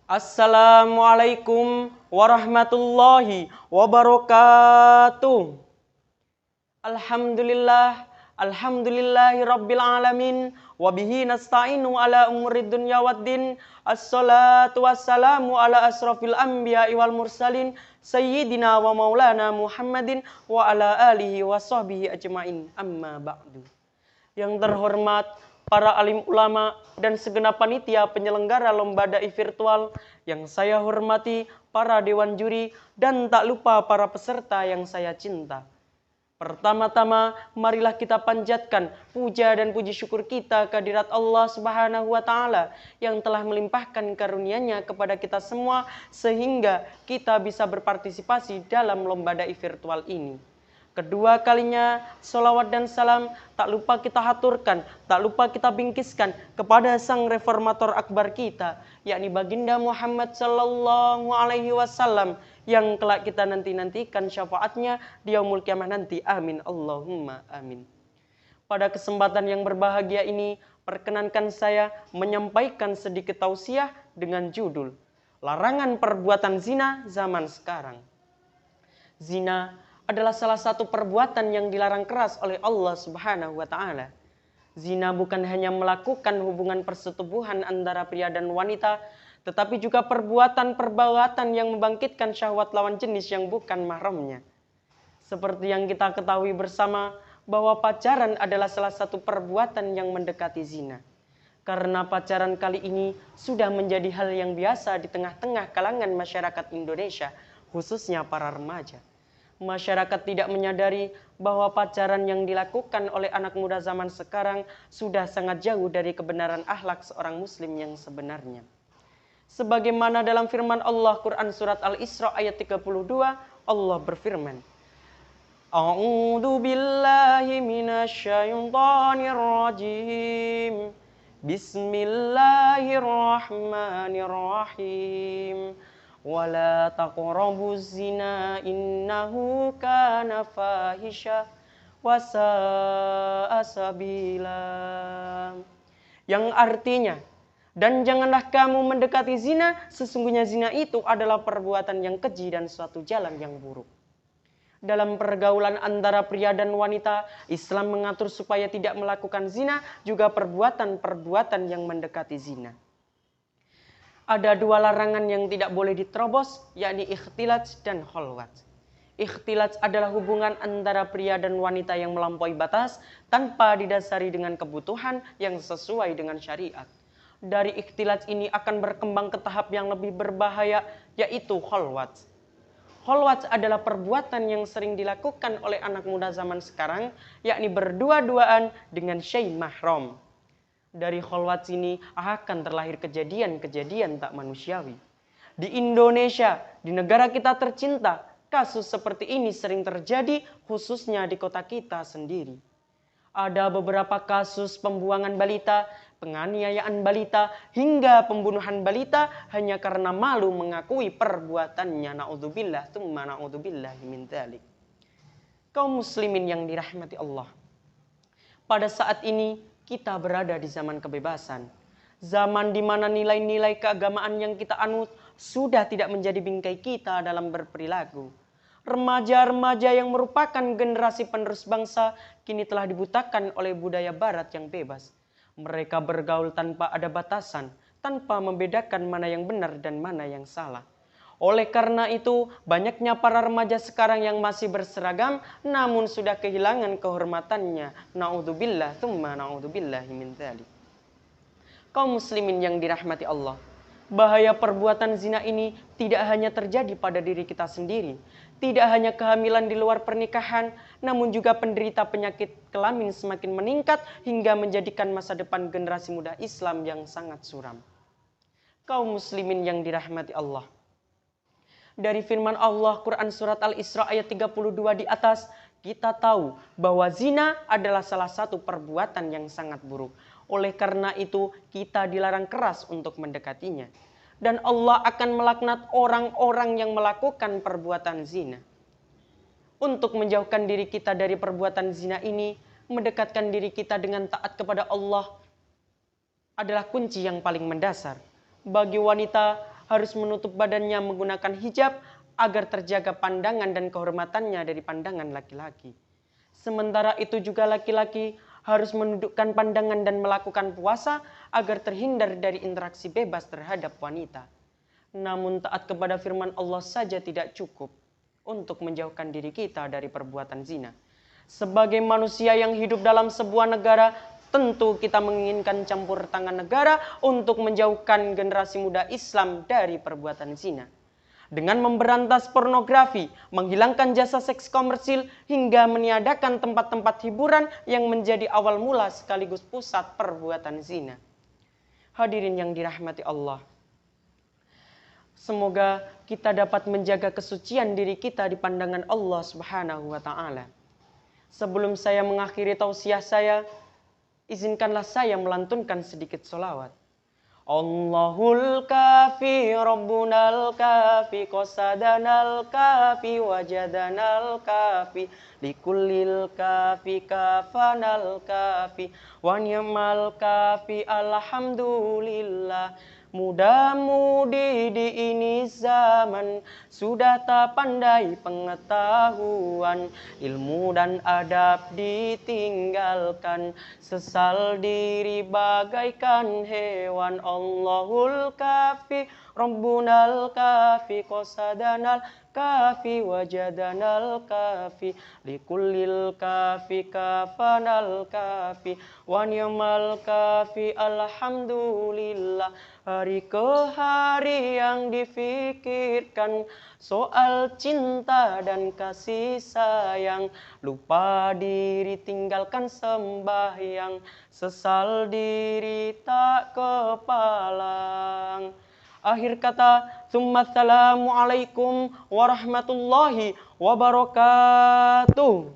Assalamualaikum warahmatullahi wabarakatuh. Alhamdulillah, alhamdulillahi rabbil alamin, wabihi nasta'inu ala umurid dunya waddin. Assalatu wassalamu ala asrafil anbiya'i wal mursalin, sayyidina wa maulana Muhammadin wa ala alihi wa sahbihi ajma'in, amma ba'du. Yang terhormat para alim ulama dan segenap panitia penyelenggara lomba dai virtual, yang saya hormati para dewan juri dan tak lupa para peserta yang saya cinta. Pertama-tama, marilah kita panjatkan puja dan puji syukur kita kehadirat Allah Subhanahu wa Ta'ala yang telah melimpahkan karunia-Nya kepada kita semua sehingga kita bisa berpartisipasi dalam lomba dai virtual ini. Kedua kalinya, sholawat dan salam tak lupa kita haturkan, tak lupa kita bingkiskan kepada sang reformator akbar kita, yakni baginda Muhammad sallallahu alaihi wasallam, yang kelak kita nanti-nantikan syafaatnya di yaumul kiamah nanti. Amin Allahumma amin. Pada kesempatan yang berbahagia ini, perkenankan saya menyampaikan sedikit tausiah dengan judul Larangan Perbuatan Zina Zaman Sekarang. Zina adalah salah satu perbuatan yang dilarang keras oleh Allah Subhanahu wa Ta'ala. Zina bukan hanya melakukan hubungan persetubuhan antara pria dan wanita, tetapi juga perbuatan-perbuatan yang membangkitkan syahwat lawan jenis yang bukan mahramnya. Seperti yang kita ketahui bersama bahwa pacaran adalah salah satu perbuatan yang mendekati zina. Karena pacaran kali ini sudah menjadi hal yang biasa di tengah-tengah kalangan masyarakat Indonesia, khususnya para remaja. Masyarakat tidak menyadari bahwa pacaran yang dilakukan oleh anak muda zaman sekarang sudah sangat jauh dari kebenaran akhlak seorang muslim yang sebenarnya. Sebagaimana dalam firman Allah Quran surat Al-Isra ayat 32, Allah berfirman, A'udzu billahi minasyaitonir rajim. Bismillahirrahmanirrahim. Wala taqrabuz zina innahu kana fahisha wa sa'a sabila. Yang artinya, dan janganlah kamu mendekati zina, sesungguhnya zina itu adalah perbuatan yang keji dan suatu jalan yang buruk. Dalam pergaulan antara pria dan wanita, Islam mengatur supaya tidak melakukan zina, juga perbuatan-perbuatan yang mendekati zina. Ada dua larangan yang tidak boleh diterobos, yakni ikhtilats dan kholwat. Ikhtilats adalah hubungan antara pria dan wanita yang melampaui batas tanpa didasari dengan kebutuhan yang sesuai dengan syariat. Dari ikhtilats ini akan berkembang ke tahap yang lebih berbahaya, yaitu kholwat. Kholwat adalah perbuatan yang sering dilakukan oleh anak muda zaman sekarang, yakni berdua-duaan dengan syai mahram. Dari kholwat sini akan terlahir kejadian-kejadian tak manusiawi. Di Indonesia, di negara kita tercinta, kasus seperti ini sering terjadi khususnya di kota kita sendiri. Ada beberapa kasus pembuangan balita, penganiayaan balita, hingga pembunuhan balita hanya karena malu mengakui perbuatannya. Na'udzubillah, tsumma na'udzubillahi min dzalik. Kaum muslimin yang dirahmati Allah. Pada saat ini, kita berada di zaman kebebasan. Zaman di mana nilai-nilai keagamaan yang kita anut sudah tidak menjadi bingkai kita dalam berperilaku. Remaja-remaja yang merupakan generasi penerus bangsa kini telah dibutakan oleh budaya barat yang bebas. Mereka bergaul tanpa ada batasan, tanpa membedakan mana yang benar dan mana yang salah. Oleh karena itu, banyaknya para remaja sekarang yang masih berseragam namun sudah kehilangan kehormatannya. Na'udzubillah, tsumma na'udzubillahi min dzalik. Kaum muslimin yang dirahmati Allah, bahaya perbuatan zina ini tidak hanya terjadi pada diri kita sendiri, tidak hanya kehamilan di luar pernikahan, namun juga penderita penyakit kelamin semakin meningkat hingga menjadikan masa depan generasi muda Islam yang sangat suram. Kaum muslimin yang dirahmati Allah, dari firman Allah Quran surat Al-Isra ayat 32 di atas, kita tahu bahwa zina adalah salah satu perbuatan yang sangat buruk. Oleh karena itu, kita dilarang keras untuk mendekatinya. Dan Allah akan melaknat orang-orang yang melakukan perbuatan zina. Untuk menjauhkan diri kita dari perbuatan zina ini, mendekatkan diri kita dengan taat kepada Allah adalah kunci yang paling mendasar. Bagi wanita, harus menutup badannya menggunakan hijab agar terjaga pandangan dan kehormatannya dari pandangan laki-laki. Sementara itu juga laki-laki harus menundukkan pandangan dan melakukan puasa agar terhindar dari interaksi bebas terhadap wanita. Namun taat kepada firman Allah saja tidak cukup untuk menjauhkan diri kita dari perbuatan zina. Sebagai manusia yang hidup dalam sebuah negara, tentu kita menginginkan campur tangan negara untuk menjauhkan generasi muda Islam dari perbuatan zina. Dengan memberantas pornografi, menghilangkan jasa seks komersil, hingga meniadakan tempat-tempat hiburan yang menjadi awal mula sekaligus pusat perbuatan zina. Hadirin yang dirahmati Allah. Semoga kita dapat menjaga kesucian diri kita di pandangan Allah Subhanahu wa Ta'ala. Sebelum saya mengakhiri tausiah saya, izinkanlah saya melantunkan sedikit sholawat. Allahul kafi Rabbunal kafi qasadanal kafi wajadanal kafi likullil kafi kafanal kafi wa ni'mal kafi alhamdulillah. Muda-mudi di ini zaman sudah tak pandai pengetahuan, ilmu dan adab ditinggalkan, sesal diri bagaikan hewan. Allahul kafi Rabbunal kafi qasadanal kafi wajadanal kafi likullil kafi kafanal kafi wa ni'mal kafi alhamdulillah. Hari ke hari yang difikirkan soal cinta dan kasih sayang, lupa diri tinggalkan sembahyang, sesal diri tak kepalang. Akhir kata, Assalamualaikum warahmatullahi wabarakatuh.